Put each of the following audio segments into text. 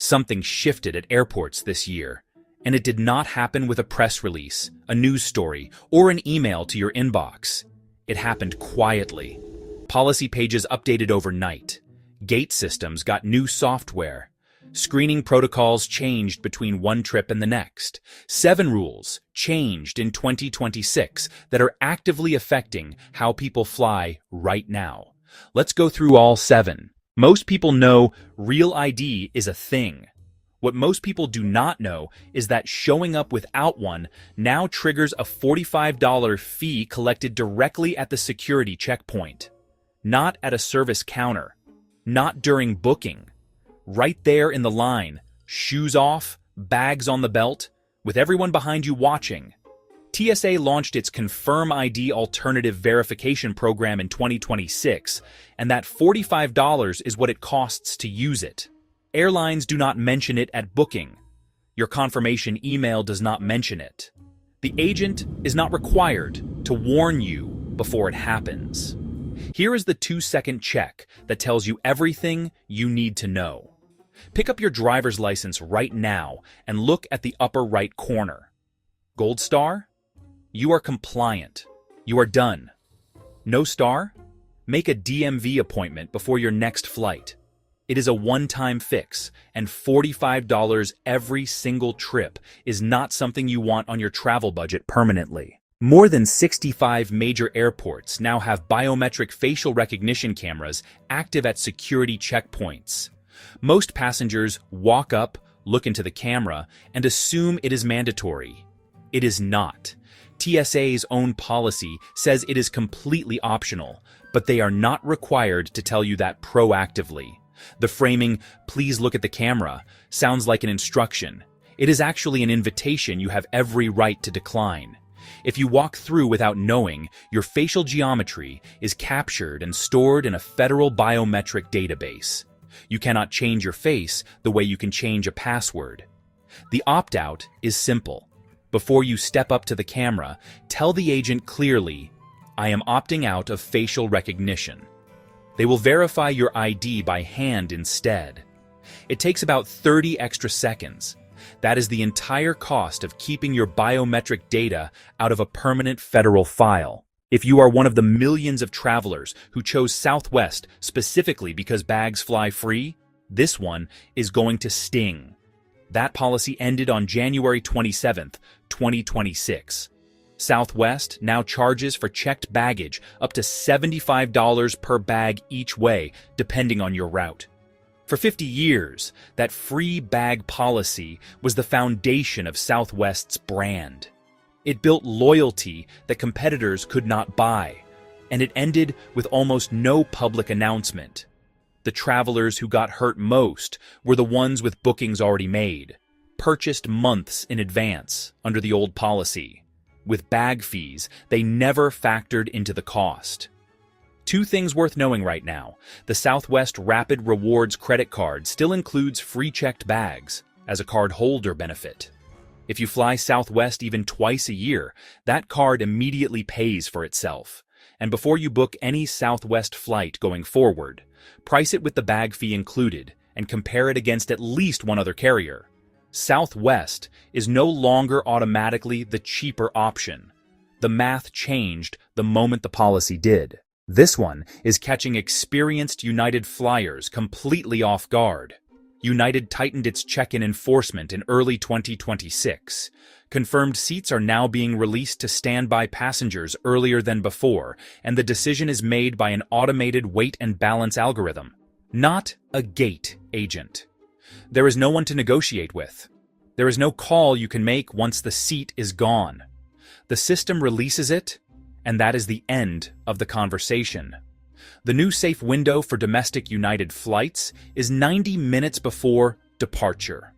Something shifted at airports this year, and it did not happen with a press release, a news story, or an email to your inbox. It happened quietly. Policy pages updated overnight. Gate systems got new software. Screening protocols changed between one trip and the next. 7 rules changed in 2026 that are actively affecting how people fly right now. Let's go through all 7. Most people know Real ID is a thing. What most people do not know is that showing up without one now triggers a $45 fee collected directly at the security checkpoint. Not at a service counter. Not during booking. Right there in the line, shoes off, bags on the belt, with everyone behind you watching. TSA launched its Confirm ID alternative verification program in 2026, and that $45 is what it costs to use it. Airlines do not mention it at booking. Your confirmation email does not mention it. The agent is not required to warn you before it happens. Here is the 2-second check that tells you everything you need to know. Pick up your driver's license right now and look at the upper right corner. Gold star? You are compliant. You are done. No star? Make a DMV appointment before your next flight. It is a one-time fix, and $45 every single trip is not something you want on your travel budget permanently. More than 65 major airports now have biometric facial recognition cameras active at security checkpoints. Most passengers walk up, look into the camera, and assume it is mandatory. It is not. TSA's own policy says it is completely optional, but they are not required to tell you that proactively. The framing, "Please look at the camera," sounds like an instruction. It is actually an invitation you have every right to decline. If you walk through without knowing, your facial geometry is captured and stored in a federal biometric database. You cannot change your face the way you can change a password. The opt-out is simple. Before you step up to the camera, tell the agent clearly, "I am opting out of facial recognition." They will verify your ID by hand instead. It takes about 30 extra seconds. That is the entire cost of keeping your biometric data out of a permanent federal file. If you are one of the millions of travelers who chose Southwest specifically because bags fly free, this one is going to sting. That policy ended on January 27th, 2026. Southwest now charges for checked baggage up to $75 per bag each way, depending on your route. For 50 years, that free bag policy was the foundation of Southwest's brand. It built loyalty that competitors could not buy, and it ended with almost no public announcement. The travelers who got hurt most were the ones with bookings already made, purchased months in advance under the old policy. With bag fees, they never factored into the cost. 2 things worth knowing right now. The Southwest Rapid Rewards credit card still includes free checked bags as a card holder benefit. If you fly Southwest even twice a year, that card immediately pays for itself. And before you book any Southwest flight going forward, price it with the bag fee included and compare it against at least one other carrier. Southwest is no longer automatically the cheaper option. The math changed the moment the policy did. This one is catching experienced United flyers completely off guard. United tightened its check-in enforcement in early 2026. Confirmed seats are now being released to standby passengers earlier than before, and the decision is made by an automated weight and balance algorithm, not a gate agent. There is no one to negotiate with. There is no call you can make once the seat is gone. The system releases it, and that is the end of the conversation. The new safe window for domestic United flights is 90 minutes before departure.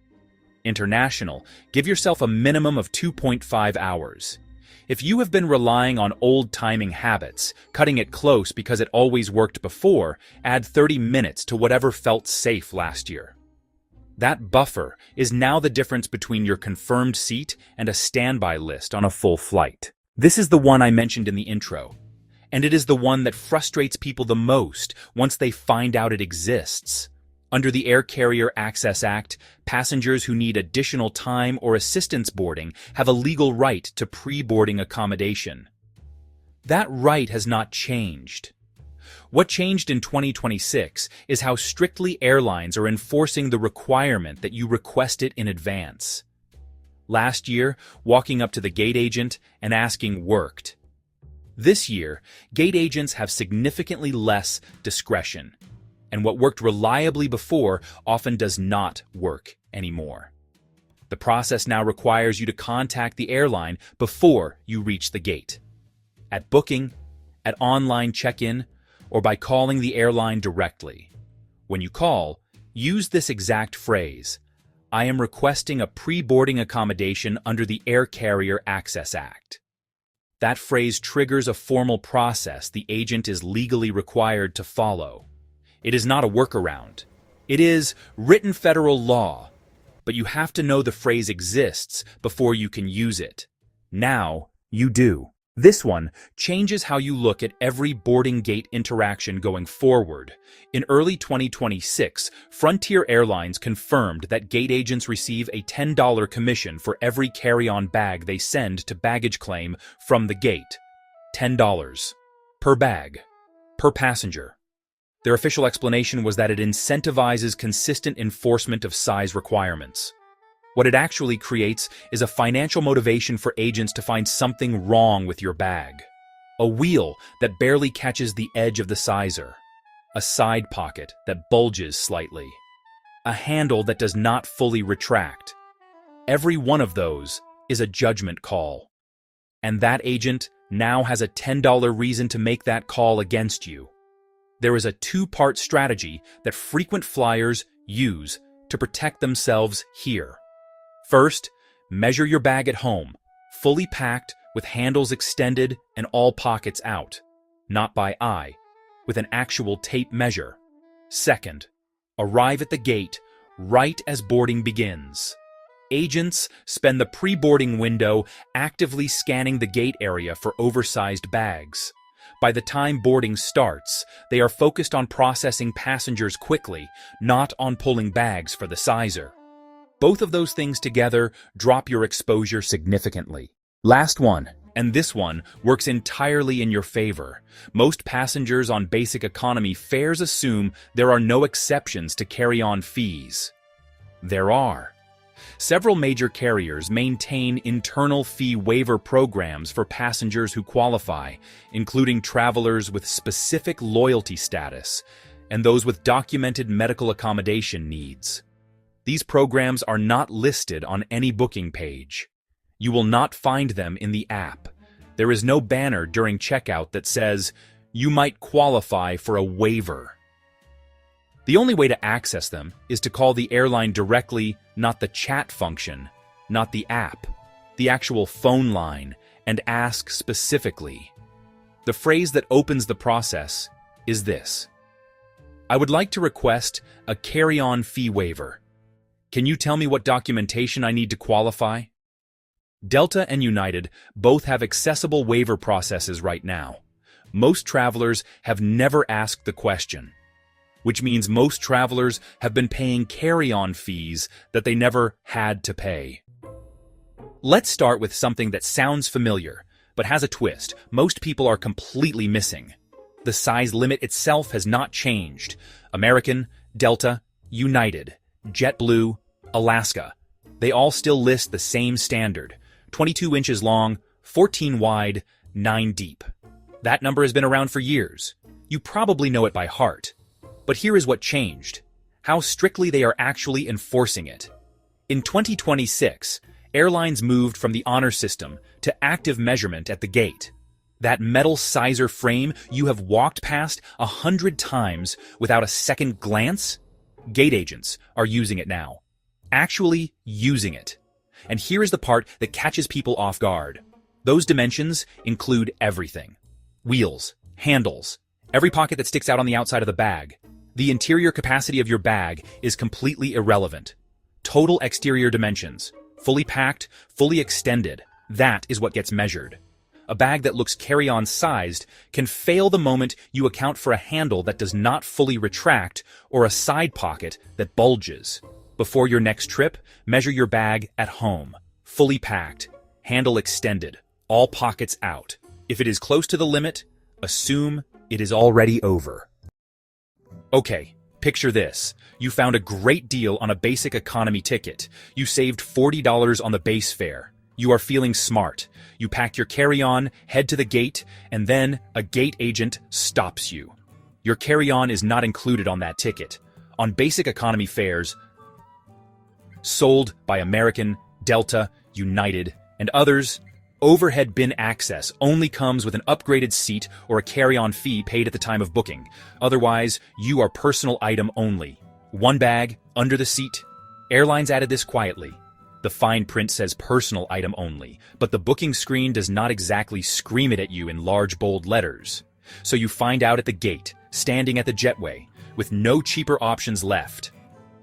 International, give yourself a minimum of 2.5 hours. If you have been relying on old timing habits, cutting it close because it always worked before, add 30 minutes to whatever felt safe last year. That buffer is now the difference between your confirmed seat and a standby list on a full flight. This is the one I mentioned in the intro, and it is the one that frustrates people the most once they find out it exists. Under the Air Carrier Access Act, passengers who need additional time or assistance boarding have a legal right to pre-boarding accommodation. That right has not changed. What changed in 2026 is how strictly airlines are enforcing the requirement that you request it in advance. Last year, walking up to the gate agent and asking worked. This year, gate agents have significantly less discretion, and what worked reliably before often does not work anymore. The process now requires you to contact the airline before you reach the gate. At booking, at online check-in, or by calling the airline directly. When you call, use this exact phrase, "I am requesting a pre-boarding accommodation under the Air Carrier Access Act." That phrase triggers a formal process the agent is legally required to follow. It is not a workaround. It is written federal law, but you have to know the phrase exists before you can use it. Now, you do. This one changes how you look at every boarding gate interaction going forward. In early 2026, Frontier Airlines confirmed that gate agents receive a $10 commission for every carry-on bag they send to baggage claim from the gate. $10 per bag, per passenger. Their official explanation was that it incentivizes consistent enforcement of size requirements. What it actually creates is a financial motivation for agents to find something wrong with your bag. A wheel that barely catches the edge of the sizer. A side pocket that bulges slightly. A handle that does not fully retract. Every one of those is a judgment call. And that agent now has a $10 reason to make that call against you. There is a two-part strategy that frequent flyers use to protect themselves here. First, measure your bag at home, fully packed with handles extended and all pockets out, not by eye, with an actual tape measure. Second, arrive at the gate right as boarding begins. Agents spend the pre-boarding window actively scanning the gate area for oversized bags. By the time boarding starts, they are focused on processing passengers quickly, not on pulling bags for the sizer. Both of those things together drop your exposure significantly. Last one, and this one works entirely in your favor. Most passengers on basic economy fares assume there are no exceptions to carry-on fees. There are. Several major carriers maintain internal fee waiver programs for passengers who qualify, including travelers with specific loyalty status and those with documented medical accommodation needs. These programs are not listed on any booking page. You will not find them in the app. There is no banner during checkout that says, "You might qualify for a waiver." The only way to access them is to call the airline directly, not the chat function, not the app, the actual phone line, and ask specifically. The phrase that opens the process is this: "I would like to request a carry-on fee waiver. Can you tell me what documentation I need to qualify?" Delta and United both have accessible waiver processes right now. Most travelers have never asked the question, which means most travelers have been paying carry-on fees that they never had to pay. Let's start with something that sounds familiar, but has a twist most people are completely missing. The size limit itself has not changed. American, Delta, United, JetBlue, Alaska. They all still list the same standard: 22 inches long, 14 wide, 9 deep. That number has been around for years. You probably know it by heart. But here is what changed: how strictly they are actually enforcing it. In 2026, airlines moved from the honor system to active measurement at the gate. That metal sizer frame you have walked past 100 times without a second glance? Gate agents are using it now. Actually using it. And here is the part that catches people off guard. Those dimensions include everything. Wheels, handles, every pocket that sticks out on the outside of the bag. The interior capacity of your bag is completely irrelevant. Total exterior dimensions, fully packed, fully extended, that is what gets measured. A bag that looks carry-on sized can fail the moment you account for a handle that does not fully retract or a side pocket that bulges. Before your next trip, measure your bag at home. Fully packed, handle extended, all pockets out. If it is close to the limit, assume it is already over. Okay, picture this. You found a great deal on a basic economy ticket. You saved $40 on the base fare. You are feeling smart. You pack your carry-on, head to the gate, and then a gate agent stops you. Your carry-on is not included on that ticket. On basic economy fares, sold by American, Delta, United, and others, overhead bin access only comes with an upgraded seat or a carry-on fee paid at the time of booking. Otherwise, you are personal item only. One bag, under the seat. Airlines added this quietly. The fine print says personal item only, but the booking screen does not exactly scream it at you in large bold letters. So you find out at the gate, standing at the jetway, with no cheaper options left.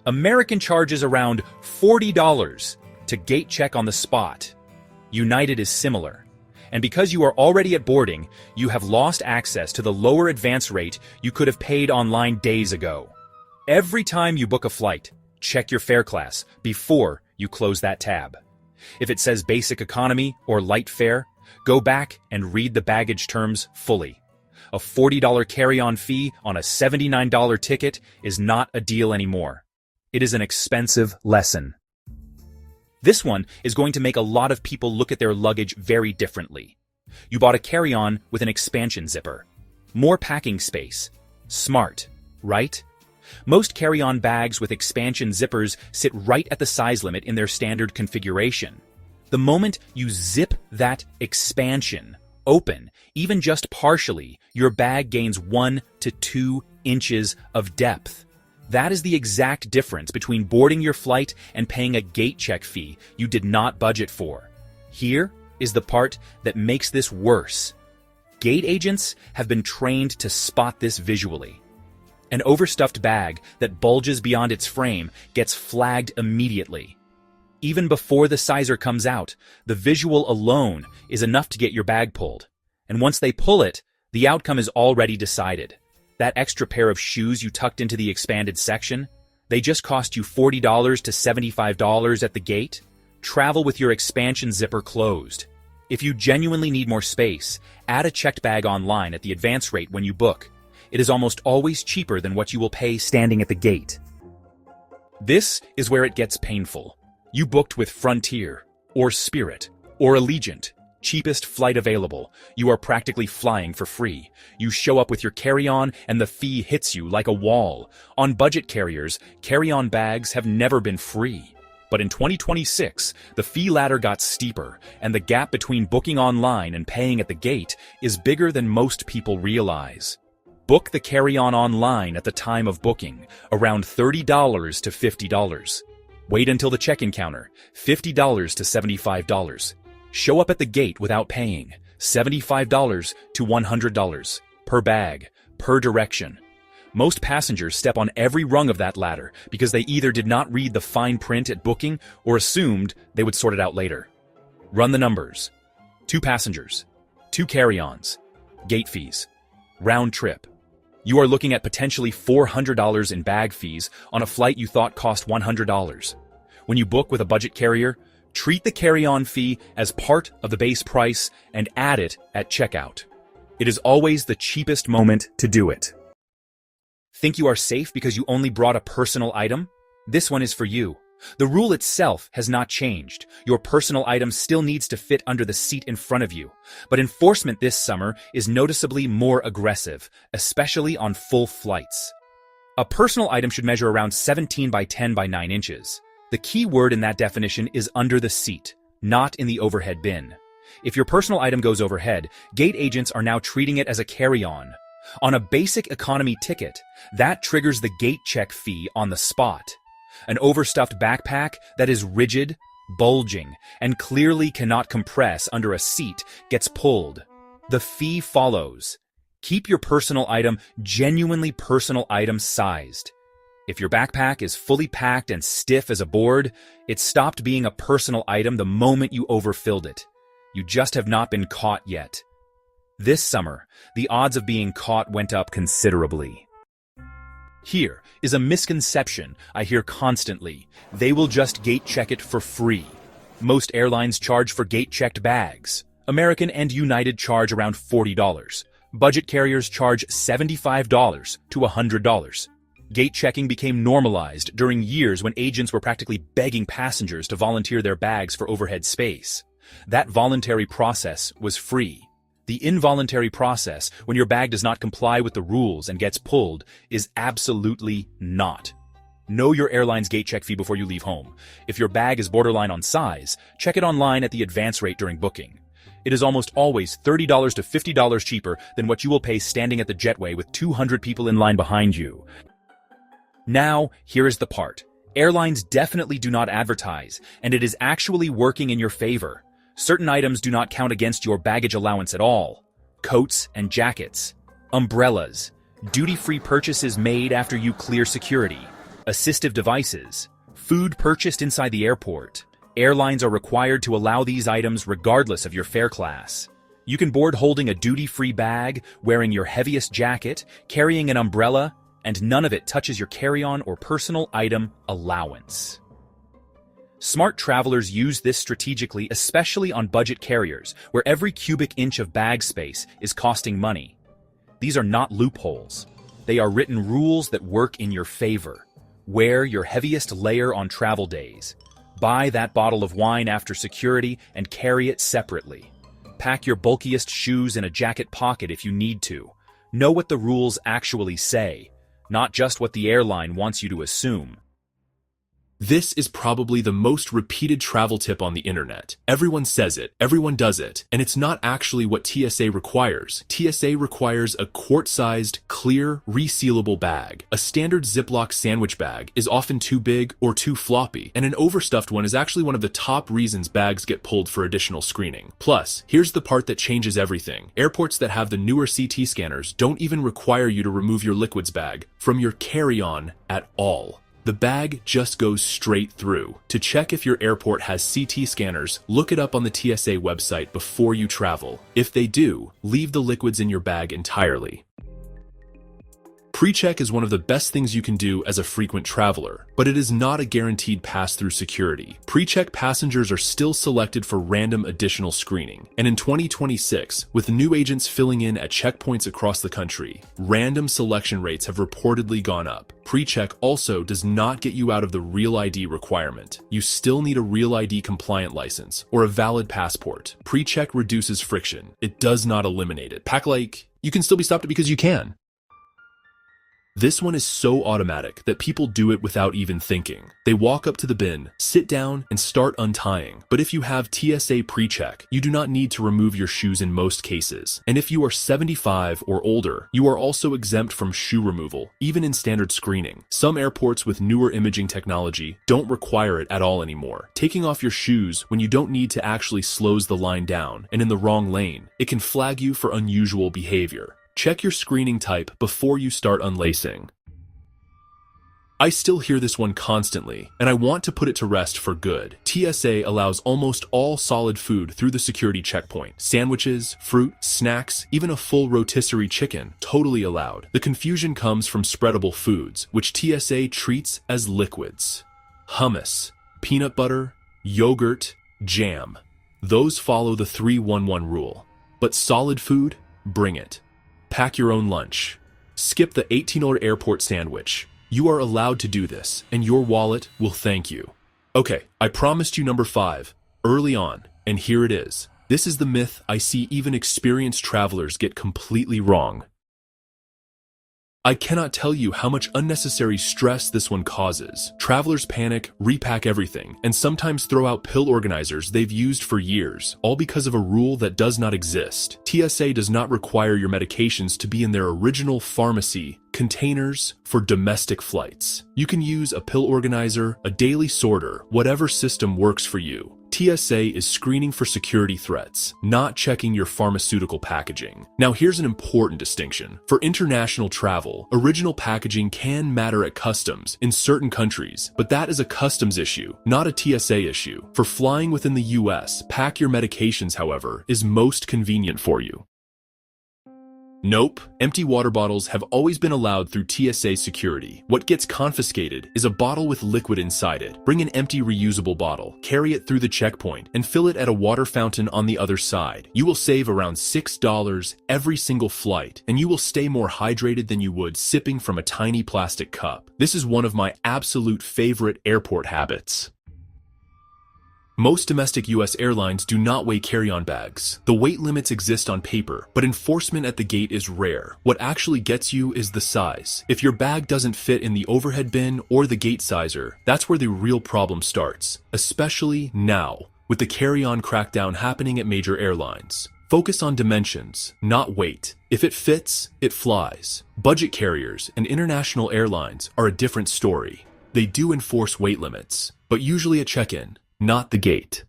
American charges around $40 to gate check on the spot. United is similar. And because you are already at boarding, you have lost access to the lower advance rate you could have paid online days ago. Every time you book a flight, check your fare class before you close that tab. If it says basic economy or light fare, go back and read the baggage terms fully. A $40 carry-on fee on a $79 ticket is not a deal anymore. It is an expensive lesson. This one is going to make a lot of people look at their luggage very differently. You bought a carry-on with an expansion zipper. More packing space. Smart, right? Most carry-on bags with expansion zippers sit right at the size limit in their standard configuration. The moment you zip that expansion open, even just partially, your bag gains 1 to 2 inches of depth. That is the exact difference between boarding your flight and paying a gate check fee you did not budget for. Here is the part that makes this worse. Gate agents have been trained to spot this visually. An overstuffed bag that bulges beyond its frame gets flagged immediately. Even before the sizer comes out, the visual alone is enough to get your bag pulled. And once they pull it, the outcome is already decided. That extra pair of shoes you tucked into the expanded section, they just cost you $40 to $75 at the gate. Travel with your expansion zipper closed. If you genuinely need more space, add a checked bag online at the advance rate when you book. It is almost always cheaper than what you will pay standing at the gate. This is where it gets painful. You booked with Frontier, or Spirit, or Allegiant, cheapest flight available. You are practically flying for free. You show up with your carry-on and the fee hits you like a wall. On budget carriers, carry-on bags have never been free. But in 2026, the fee ladder got steeper, and the gap between booking online and paying at the gate is bigger than most people realize. Book the carry-on online at the time of booking, around $30 to $50. Wait until the check-in counter, $50 to $75. Show up at the gate without paying, $75 to $100, per bag, per direction. Most passengers step on every rung of that ladder because they either did not read the fine print at booking or assumed they would sort it out later. Run the numbers. 2 passengers, 2 carry-ons, gate fees, round trip. You are looking at potentially $400 in bag fees on a flight you thought cost $100. When you book with a budget carrier, treat the carry-on fee as part of the base price and add it at checkout. It is always the cheapest moment to do it. Think you are safe because you only brought a personal item? This one is for you. The rule itself has not changed. Your personal item still needs to fit under the seat in front of you. But enforcement this summer is noticeably more aggressive, especially on full flights. A personal item should measure around 17 by 10 by 9 inches. The key word in that definition is under the seat, not in the overhead bin. If your personal item goes overhead, gate agents are now treating it as a carry-on. On a basic economy ticket, that triggers the gate check fee on the spot. An overstuffed backpack that is rigid, bulging, and clearly cannot compress under a seat gets pulled. The fee follows. Keep your personal item genuinely personal item sized. If your backpack is fully packed and stiff as a board, it stopped being a personal item the moment you overfilled it. You just have not been caught yet. This summer, the odds of being caught went up considerably. Here is a misconception I hear constantly. They will just gate check it for free. Most airlines charge for gate-checked bags. American and United charge around $40. Budget carriers charge $75 to $100. Gate checking became normalized during years when agents were practically begging passengers to volunteer their bags for overhead space. That voluntary process was free. The involuntary process, when your bag does not comply with the rules and gets pulled, is absolutely not. Know your airline's gate check fee before you leave home. If your bag is borderline on size, check it online at the advance rate during booking. It is almost always $30 to $50 cheaper than what you will pay standing at the jetway with 200 people in line behind you. Now, here is the part. Airlines definitely do not advertise, and it is actually working in your favor. Certain items do not count against your baggage allowance at all. Coats and jackets, umbrellas, duty-free purchases made after you clear security, assistive devices, food purchased inside the airport. Airlines are required to allow these items regardless of your fare class. You can board holding a duty-free bag, wearing your heaviest jacket, carrying an umbrella, and none of it touches your carry-on or personal item allowance. Smart travelers use this strategically, especially on budget carriers, where every cubic inch of bag space is costing money. These are not loopholes. They are written rules that work in your favor. Wear your heaviest layer on travel days. Buy that bottle of wine after security and carry it separately. Pack your bulkiest shoes in a jacket pocket if you need to. Know what the rules actually say, not just what the airline wants you to assume. This is probably the most repeated travel tip on the internet. Everyone says it, everyone does it, and it's not actually what TSA requires. TSA requires a quart-sized, clear, resealable bag. A standard Ziploc sandwich bag is often too big or too floppy, and an overstuffed one is actually one of the top reasons bags get pulled for additional screening. Plus, here's the part that changes everything. Airports that have the newer CT scanners don't even require you to remove your liquids bag from your carry-on at all. The bag just goes straight through. To check if your airport has CT scanners, look it up on the TSA website before you travel. If they do, leave the liquids in your bag entirely. Pre-check is one of the best things you can do as a frequent traveler, but it is not a guaranteed pass-through security. Pre-check passengers are still selected for random additional screening, and in 2026, with new agents filling in at checkpoints across the country, random selection rates have reportedly gone up. Pre-check also does not get you out of the Real ID requirement. You still need a Real ID compliant license or a valid passport. Pre-check reduces friction. It does not eliminate it. You can still be stopped because you can. This one is so automatic that people do it without even thinking. They walk up to the bin, sit down, and start untying. But if you have TSA pre-check, you do not need to remove your shoes in most cases. And if you are 75 or older, you are also exempt from shoe removal, even in standard screening. Some airports with newer imaging technology don't require it at all anymore. Taking off your shoes when you don't need to actually slows the line down, and in the wrong lane, it can flag you for unusual behavior. Check your screening type before you start unlacing. I still hear this one constantly, and I want to put it to rest for good. TSA allows almost all solid food through the security checkpoint. Sandwiches, fruit, snacks, even a full rotisserie chicken, totally allowed. The confusion comes from spreadable foods, which TSA treats as liquids. Hummus, peanut butter, yogurt, jam. Those follow the 3-1-1 rule. But solid food? Bring it. Pack your own lunch. Skip the $18 airport sandwich. You are allowed to do this, and your wallet will thank you. Okay, I promised you number 5, early on, and here it is. This is the myth I see even experienced travelers get completely wrong. I cannot tell you how much unnecessary stress this one causes. Travelers panic, repack everything, and sometimes throw out pill organizers they've used for years, all because of a rule that does not exist. TSA does not require your medications to be in their original pharmacy containers for domestic flights. You can use a pill organizer, a daily sorter, whatever system works for you. TSA is screening for security threats, not checking your pharmaceutical packaging. Now here's an important distinction. For international travel, original packaging can matter at customs in certain countries, but that is a customs issue, not a TSA issue. For flying within the US, pack your medications, however, is most convenient for you. Nope, empty water bottles have always been allowed through TSA security. What gets confiscated is a bottle with liquid inside it. Bring an empty reusable bottle, carry it through the checkpoint, and fill it at a water fountain on the other side. You will save around $6 every single flight, and you will stay more hydrated than you would sipping from a tiny plastic cup. This is one of my absolute favorite airport habits. Most domestic U.S. airlines do not weigh carry-on bags. The weight limits exist on paper, but enforcement at the gate is rare. What actually gets you is the size. If your bag doesn't fit in the overhead bin or the gate sizer, that's where the real problem starts, especially now, with the carry-on crackdown happening at major airlines. Focus on dimensions, not weight. If it fits, it flies. Budget carriers and international airlines are a different story. They do enforce weight limits, but usually at check-in, not the gate.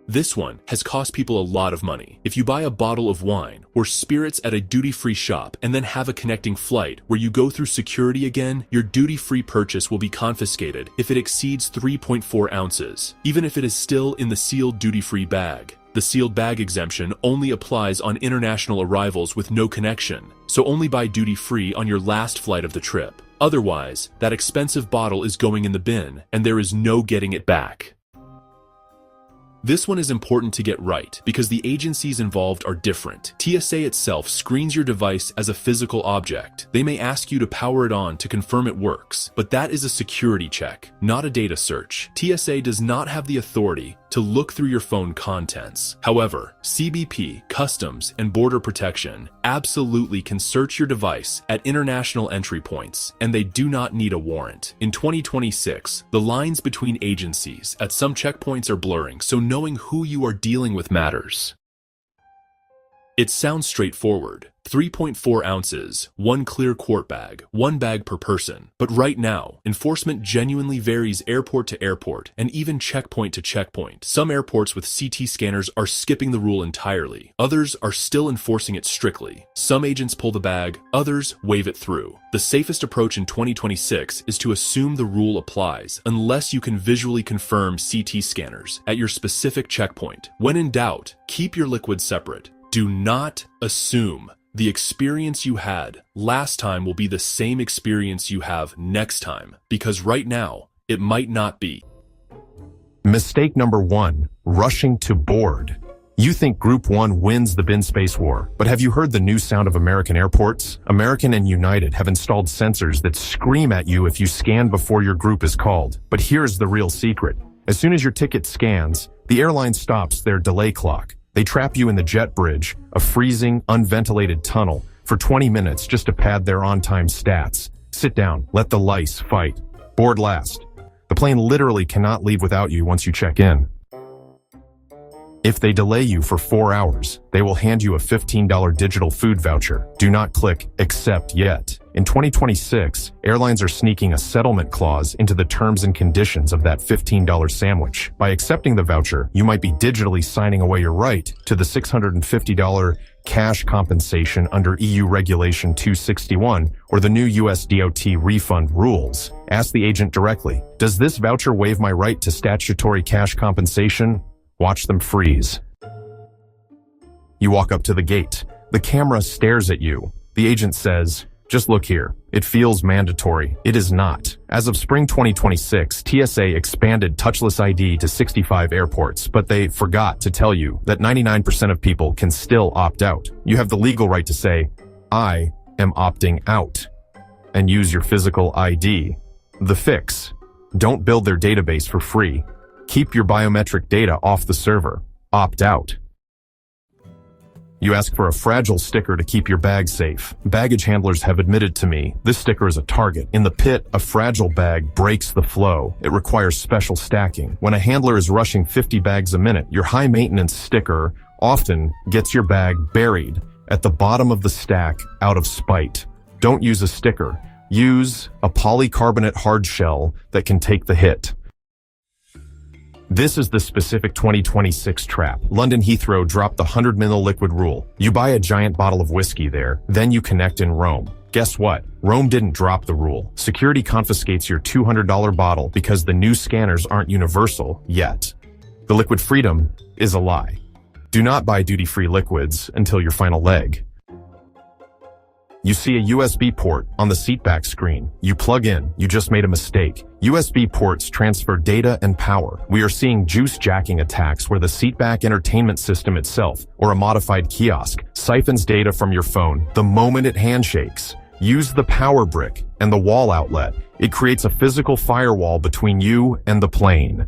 This one has cost people a lot of money. If you buy a bottle of wine or spirits at a duty-free shop and then have a connecting flight where you go through security again, your duty-free purchase will be confiscated if it exceeds 3.4 ounces, even if it is still in the sealed duty-free bag. The sealed bag exemption only applies on international arrivals with no connection, so only buy duty-free on your last flight of the trip. Otherwise, that expensive bottle is going in the bin, and there is no getting it back. This one is important to get right because the agencies involved are different. TSA itself screens your device as a physical object. They may ask you to power it on to confirm it works, but that is a security check, not a data search. TSA does not have the authority to look through your phone contents. However, CBP, Customs, and Border Protection absolutely can search your device at international entry points, and they do not need a warrant. In 2026, the lines between agencies at some checkpoints are blurring, so knowing who you are dealing with matters. It sounds straightforward. 3.4 ounces, one clear quart bag, one bag per person. But right now, enforcement genuinely varies airport to airport and even checkpoint to checkpoint. Some airports with CT scanners are skipping the rule entirely. Others are still enforcing it strictly. Some agents pull the bag, others wave it through. The safest approach in 2026 is to assume the rule applies unless you can visually confirm CT scanners at your specific checkpoint. When in doubt, keep your liquids separate. Do not assume the experience you had last time will be the same experience you have next time, because right now, it might not be. Mistake number 1, rushing to board. You think Group 1 wins the bin space war, but have you heard the new sound of American airports? American and United have installed sensors that scream at you if you scan before your group is called. But here's the real secret. As soon as your ticket scans, the airline stops their delay clock. They trap you in the jet bridge, a freezing, unventilated tunnel, for 20 minutes just to pad their on-time stats. Sit down, let the lice fight. Board last. The plane literally cannot leave without you once you check in. If they delay you for 4 hours, they will hand you a $15 digital food voucher. Do not click accept yet. In 2026, airlines are sneaking a settlement clause into the terms and conditions of that $15 sandwich. By accepting the voucher, you might be digitally signing away your right to the $650 cash compensation under EU Regulation 261 or the new US DOT refund rules. Ask the agent directly, does this voucher waive my right to statutory cash compensation? Watch them freeze. You walk up to the gate. The camera stares at you. The agent says, just look here. It feels mandatory. It is not. As of spring 2026, TSA expanded touchless ID to 65 airports, but they forgot to tell you that 99% of people can still opt out. You have the legal right to say, I am opting out, and use your physical ID. The fix: don't build their database for free. Keep your biometric data off the server. Opt out. You ask for a fragile sticker to keep your bag safe. Baggage handlers have admitted to me this sticker is a target. In the pit, a fragile bag breaks the flow. It requires special stacking. When a handler is rushing 50 bags a minute, your high-maintenance sticker often gets your bag buried at the bottom of the stack out of spite. Don't use a sticker. Use a polycarbonate hard shell that can take the hit. This is the specific 2026 trap. London Heathrow dropped the 100 ml liquid rule. You buy a giant bottle of whiskey there, then you connect in Rome. Guess what? Rome didn't drop the rule. Security confiscates your $200 bottle because the new scanners aren't universal yet. The liquid freedom is a lie. Do not buy duty-free liquids until your final leg. You see a USB port on the seatback screen. You plug in. You just made a mistake. USB ports transfer data and power. We are seeing juice jacking attacks where the seatback entertainment system itself, or a modified kiosk, siphons data from your phone the moment it handshakes. Use the power brick and the wall outlet. It creates a physical firewall between you and the plane.